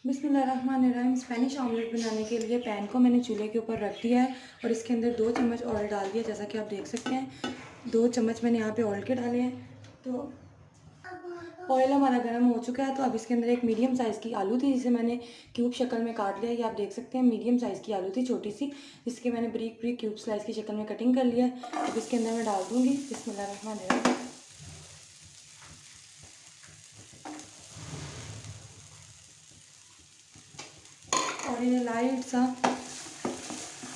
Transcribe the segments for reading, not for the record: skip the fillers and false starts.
बिस्मिल्लाहिर्रहमानिर्रहीम। Spanish omelette बनाने के लिए पैन को मैंने चूल्हे के ऊपर रख दिया है और इसके अंदर 2 चम्मच ऑयल डाल दिया। जैसा कि आप देख सकते हैं 2 चम्मच मैंने यहाँ पे ऑयल के डाले हैं। तो ऑयल हमारा गर्म हो चुका है। तो अब इसके अंदर एक मीडियम साइज़ की आलू थी जिसे मैंने क्यूब शक्ल में काट लिया। ये आप देख सकते हैं मीडियम साइज़ की आलू थी, छोटी सी, जिसके मैंने ब्रीक ब्रीक क्यूब स्लाइस की शक्ल में कटिंग कर लिया है। अब इसके अंदर मैं डाल दूँगी। बिस्मिल्लाहिर्रहमानिर्रहीम। और इन्हें लाइट सा,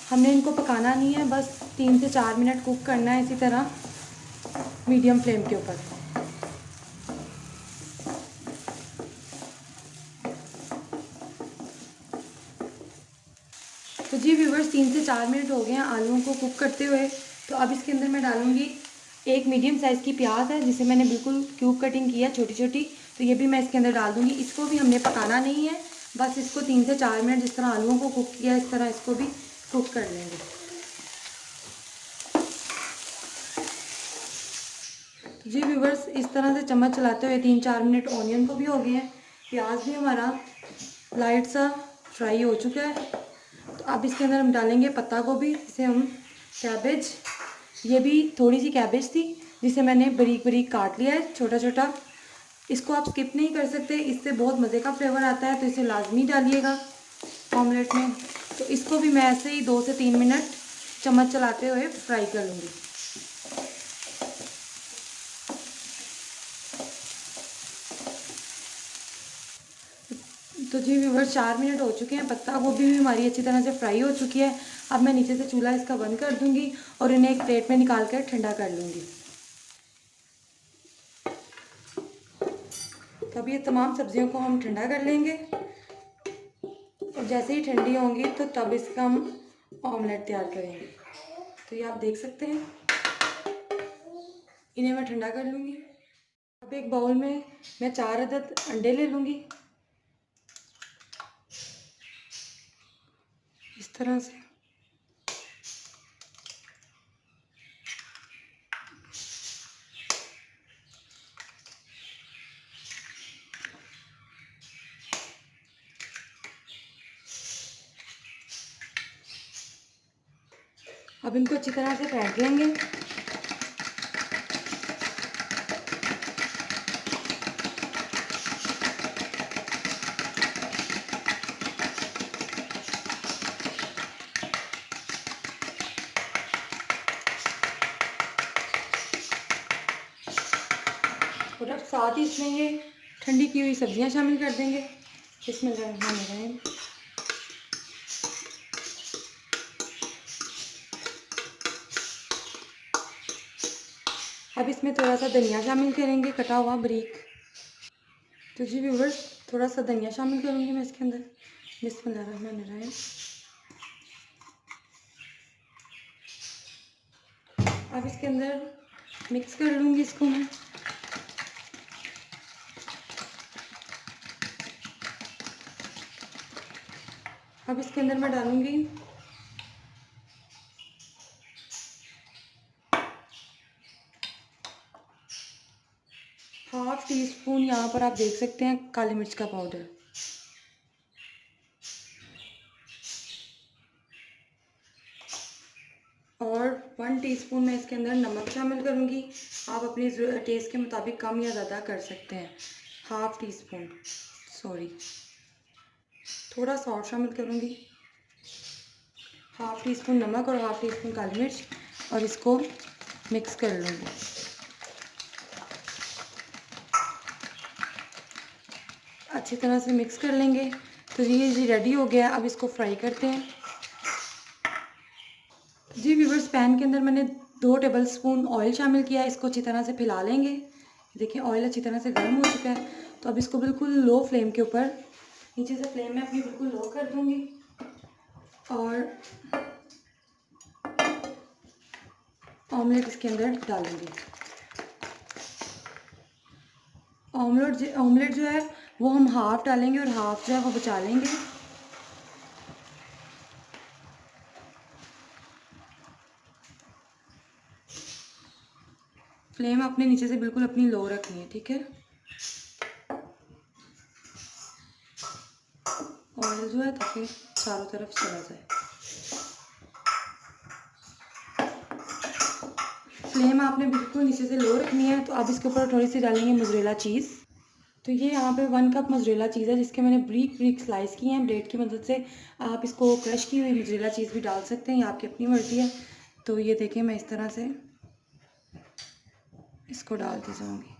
हमने इनको पकाना नहीं है, बस 3 से 4 मिनट कुक करना है इसी तरह मीडियम फ्लेम के ऊपर। तो जी व्यूवर्स, 3 से 4 मिनट हो गए हैं आलूओं को कुक करते हुए। तो अब इसके अंदर मैं डालूँगी एक मीडियम साइज़ की प्याज है जिसे मैंने बिल्कुल क्यूब कटिंग किया छोटी छोटी। तो ये भी मैं इसके अंदर डाल दूँगी। इसको भी हमने पकाना नहीं है, बस इसको 3 से 4 मिनट जिस तरह आलूओं को कुक किया इस तरह इसको भी कुक कर लेंगे। तो जी व्यूवर्स, इस तरह से चम्मच चलाते हुए 3-4 मिनट ऑनियन को भी हो गए हैं, प्याज भी हमारा लाइट सा फ्राई हो चुका है। तो अब इसके अंदर हम डालेंगे पत्ता गोभी, जिसे हम कैबेज, ये भी थोड़ी सी कैबेज थी जिसे मैंने बारीक बारीक काट लिया है छोटा छोटा। इसको आप स्किप नहीं कर सकते, इससे बहुत मज़े का फ्लेवर आता है, तो इसे लाजमी डालिएगा ऑमलेट में। तो इसको भी मैं ऐसे ही 2 से 3 मिनट चम्मच चलाते हुए फ्राई कर लूँगी। तो जी व्यूवर्स, 4 मिनट हो चुके हैं, पत्ता गोभी भी हमारी अच्छी तरह से फ्राई हो चुकी है। अब मैं नीचे से चूल्हा इसका बंद कर दूंगी और इन्हें एक प्लेट में निकाल कर ठंडा कर लूँगी। तो अब ये तमाम सब्जियों को हम ठंडा कर लेंगे और जैसे ही ठंडी होंगी तो तब इसका हम ऑमलेट तैयार करेंगे। तो ये आप देख सकते हैं, इन्हें मैं ठंडा कर लूँगी। अब एक बाउल में मैं 4 अदद अंडे ले लूँगी इस तरह से। अब इनको अच्छी तरह से फेंट लेंगे। और अब साथ ही इसमें ये ठंडी की हुई सब्जियां शामिल कर देंगे। बिस्मिल्लाहिर्रहमानिर्रहीम। अब इसमें थोड़ा सा धनिया शामिल करेंगे, कटा हुआ बारीक। तो जी व्यूवर्स, थोड़ा सा धनिया शामिल करूँगी मैं इसके अंदर। बिस्मिल्लाहिर्रहमानिर्रहीम। अब इसके अंदर मिक्स कर लूँगी इसको मैं। अब इसके अंदर मैं डालूँगी ½ टी स्पून, यहाँ पर आप देख सकते हैं, काली मिर्च का पाउडर। और 1 टीस्पून मैं इसके अंदर नमक शामिल करूँगी। आप अपने टेस्ट के मुताबिक कम या ज़्यादा कर सकते हैं। ½ टी स्पून, सॉरी, थोड़ा सॉल्ट शामिल करूँगी। ½ टी स्पून नमक और ½ टी स्पून काली मिर्च, और इसको मिक्स कर लूँगी। अच्छी तरह से मिक्स कर लेंगे। तो ये जी रेडी हो गया। अब इसको फ्राई करते हैं। जी व्यूवर्स, पैन के अंदर मैंने 2 टेबलस्पून ऑयल शामिल किया है। इसको अच्छी तरह से फैला लेंगे। देखिए ऑयल अच्छी तरह से गर्म हो चुका है। तो अब इसको बिल्कुल लो फ्लेम के ऊपर, नीचे से फ्लेम में अपनी बिल्कुल लो कर दूँगी और ऑमलेट इसके अंदर डालूँगी। ऑमलेट जो है वो हम हाफ़ डालेंगे और हाफ़ जो है वो बचा लेंगे। फ्लेम अपने नीचे से बिल्कुल अपनी लो रखनी है, ठीक है। ऑयल जो है ताकि चारों तरफ चला जाए। फ्लेम आपने बिल्कुल नीचे से लो रखनी है। तो अब इसके ऊपर थोड़ी सी डालेंगे मोज़रेला चीज़। तो ये यहाँ पे 1 कप मोज़रेला चीज़ है जिसके मैंने ब्रीक ब्रीक स्लाइस की हैं ब्लेड की मदद से। आप इसको क्रश की हुई मोज़रेला चीज़ भी डाल सकते हैं, ये आपकी अपनी मर्ज़ी है। तो ये देखें मैं इस तरह से इसको डालती जाऊँगी।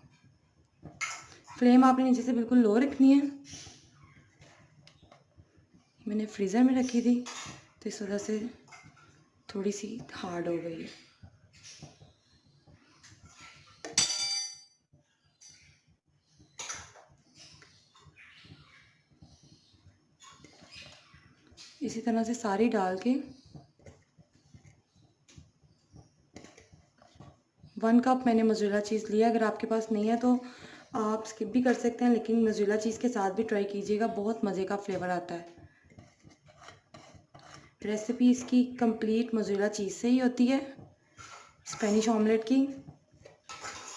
फ्लेम आपने नीचे से बिल्कुल लो रखनी है। मैंने फ्रीज़र में रखी थी तो इस वजह से थोड़ी सी हार्ड हो गई है। इसी तरह से सारी डाल के 1 कप मैंने मोज़रेला चीज़ लिया। अगर आपके पास नहीं है तो आप स्किप भी कर सकते हैं, लेकिन मोज़रेला चीज़ के साथ भी ट्राई कीजिएगा, बहुत मज़े का फ्लेवर आता है। रेसिपी इसकी कंप्लीट मोज़रेला चीज़ से ही होती है, स्पेनिश ऑमलेट की।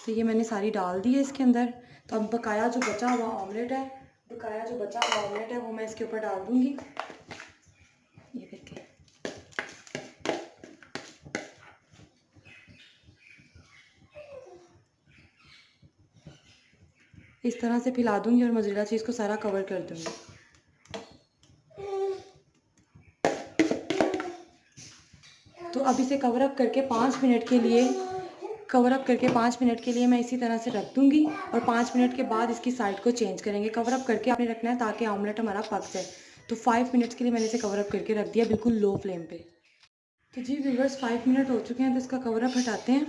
तो ये मैंने सारी डाल दी है इसके अंदर। तो अब बकाया जो बचा हुआ ऑमलेट है वो मैं इसके ऊपर डाल दूँगी। ये देखिए, इस तरह से फैला दूँगी और मोज़रेला चीज़ को सारा कवर कर दूँगी। तो अब इसे कवर अप करके 5 मिनट के लिए मैं इसी तरह से रख दूँगी और 5 मिनट के बाद इसकी साइड को चेंज करेंगे। कवर अप करके आपने रखना है ताकि ऑमलेट हमारा पक जाए। तो 5 मिनट्स के लिए मैंने इसे कवर अप करके रख दिया बिल्कुल लो फ्लेम पे। तो जी व्यूअर्स 5 मिनट हो चुके हैं, तो इसका कवर अप हटाते हैं।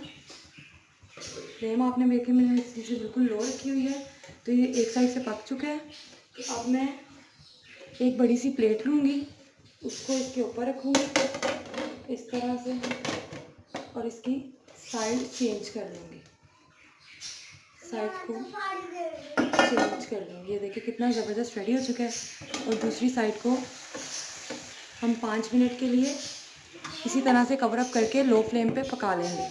फ्लेम आपने देखे मैंने इसे बिल्कुल लो रखी हुई है। तो ये एक साइड से पक चुका है। तो अब मैं एक बड़ी सी प्लेट लूँगी, उसको इसके ऊपर रखूँगी इस तरह से और इसकी साइड चेंज कर लूँगी। साइड को चेंज कर लूँगी। ये देखिए कितना ज़बरदस्त रेडी हो चुका है। और दूसरी साइड को हम 5 मिनट के लिए इसी तरह से कवर अप करके लो फ्लेम पे पका लेंगे,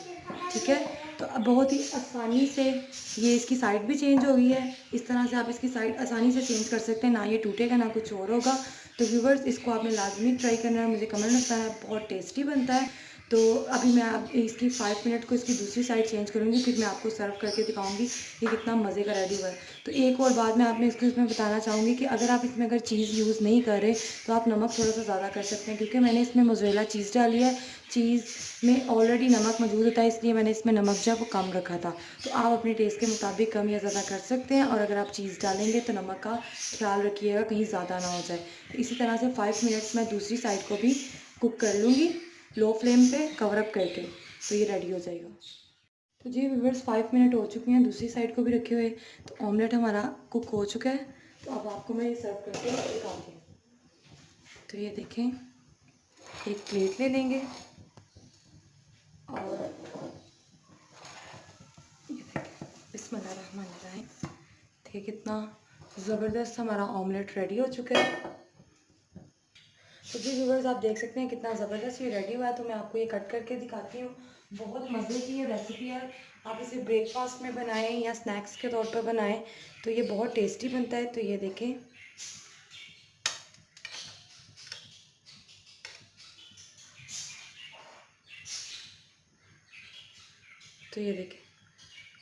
ठीक है। तो अब बहुत ही आसानी से ये इसकी साइड भी चेंज हो गई है। इस तरह से आप इसकी साइड आसानी से चेंज कर सकते हैं, ना ये टूटेगा ना कुछ और होगा। तो व्यूवर्स इसको आपने लाजमी ट्राई करना है, मुझे कमेंट में बताना, बहुत टेस्टी बनता है। तो अभी मैं आप इसकी 5 मिनट को इसकी दूसरी साइड चेंज करूँगी, फिर मैं आपको सर्व करके दिखाऊँगी ये कितना मज़े का रेडी हुआ है। तो एक और बात मैं आपने इसमें बताना चाहूँगी कि अगर आप इसमें अगर चीज़ यूज़ नहीं कर रहे तो आप नमक थोड़ा सा ज़्यादा कर सकते हैं, क्योंकि मैंने इसमें मोज़रेला चीज़ डाली है। चीज़ में ऑलरेडी नमक मौजूद होता है, इसलिए मैंने इसमें नमक जो है वो कम रखा था। तो आप अपने टेस्ट के मुताबिक कम या ज़्यादा कर सकते हैं। और अगर आप चीज़ डालेंगे तो नमक का ख्याल रखिएगा कहीं ज़्यादा ना हो जाए। इसी तरह से 5 मिनट्स मैं दूसरी साइड को भी कुक कर लूँगी लो फ्लेम पे कवर अप करके, तो ये रेडी हो जाएगा। तो जी व्यूअर्स 5 मिनट हो चुके हैं, दूसरी साइड को भी रखे हुए। तो ऑमलेट हमारा कुक हो चुका है। तो अब आपको मैं ये सर्व करके दिखाती हूँ। तो ये देखें, एक प्लेट ले लेंगे और ये देखें, बिस्मिल्लाहिर्रहमानिर्रहीम। देखिए कितना ज़बरदस्त हमारा ऑमलेट रेडी हो चुका है। तो जी व्यूअर्स आप देख सकते हैं कितना ज़बरदस्त ये रेडी हुआ है। तो मैं आपको ये कट करके दिखाती हूँ। बहुत मज़े की ये रेसिपी है। आप इसे ब्रेकफास्ट में बनाएं या स्नैक्स के तौर पर बनाएं तो ये बहुत टेस्टी बनता है। तो ये देखें, तो ये देखें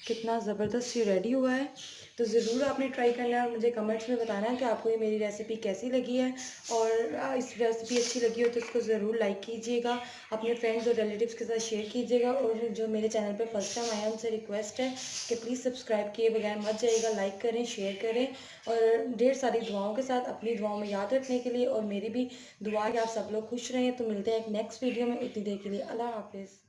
कितना ज़बरदस्त ये रेडी हुआ है। तो ज़रूर आपने ट्राई करना है और मुझे कमेंट्स में बताना है कि आपको ये मेरी रेसिपी कैसी लगी है। और इस रेसिपी अच्छी लगी हो तो इसको ज़रूर लाइक कीजिएगा, अपने फ्रेंड्स और रिलेटिव्स के साथ शेयर कीजिएगा। और जो मेरे चैनल पे फर्स्ट टाइम आए हैं उनसे रिक्वेस्ट है कि प्लीज़ सब्सक्राइब किए बगैर मत जाइएगा, लाइक करें, शेयर करें और ढेर सारी दुआओं के साथ अपनी दुआओं में याद रखने के लिए। और मेरी भी दुआ है कि आप सब लोग खुश रहें। तो मिलते हैं एक नेक्स्ट वीडियो में, उतनी देर के लिए अल्लाह हाफिज़।